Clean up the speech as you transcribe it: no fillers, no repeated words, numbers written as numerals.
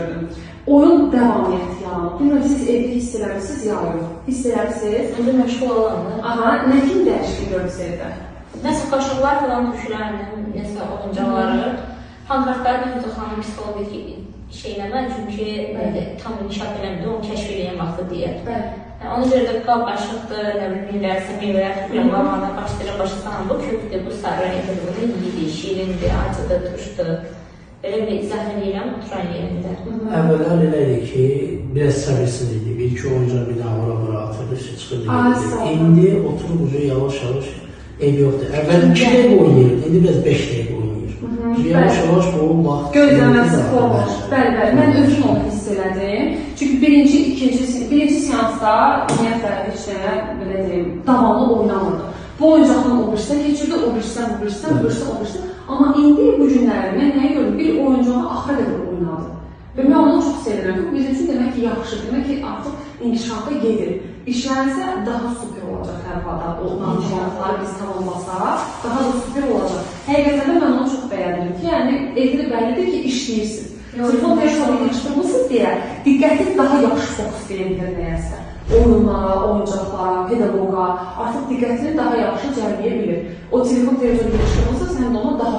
gördüm. Oyun davamiyyəti yaranıb. Bilmirəm, siz evdə hiss eləmişsiniz ya yox? Hiss eləmişsiniz? İndi məşğul olanlar. Aha, nə kimi dəyişiklik gördünüz evdə? Nəsə qaşıqlar falan düşürərdim, nəsə oyuncaqları. Pankartları mən xanım psixoloji şey eləməm, çünki tam inkişaf eləmədi, onu kəşf eləyən vaxtı deyək. Ona görə də qab qaşıqdır, nə bilim, meyvələr, meyvələr tutuyorum, qabağına başlayır, başlasam, bu kökdür, bu sarı rəngdir, bunu yiyir, şirindir, acıdır, turşdur. Belə bir izah edirəm, oturan yerində. Əvvəllər elə idi ki, biraz səbirsiz idi. Bir-iki oyuncaq bir daha ora-bura atırdı, çıxırdı. İndi oturup ucu yavaş-yavaş ev yoxdur. Əvvəl 2 dəqiqə oynayırdı, indi biraz 5 dəqiqə oynayır. Yavaş-yavaş bu vaxt... Gözləməsi olmuş. Bəli, mən özüm onu hiss elədim. Çünki birinci seansda ümumiyyətlə heç nəyə, belə deyim, davamlı oynamırdı. Bu oyuncaqdan o birisindən keçirdi, o birisindən. Amma indi bu günləri mən nəyə görürüm? Bir oyuncağı axıra qədər oynadı. Və mən onu çox sevirəm. Bizim üçün demək ki, yaxşı, demək ki, artıq inkişafda gedir. İşlərsə daha super olacaq hər halda. O danışmaları biz tamamlasaq, daha da super olacaq. Həqiqətən də mən onu çox bəyəndim ki, yəni evdə bəllidir ki, işləyirsiz. Telefon telefonunu yığışdırmışsınız deyə diqqətiniz daha yaxşı fokuslayın bilir nəyəsə. Oyunlara, oyuncaqlara, pedagoqa artıq diqqətini daha yaxşı cəlb edə bilir. O telefon televizyonu yığışdırmışsınız, həm də ona daha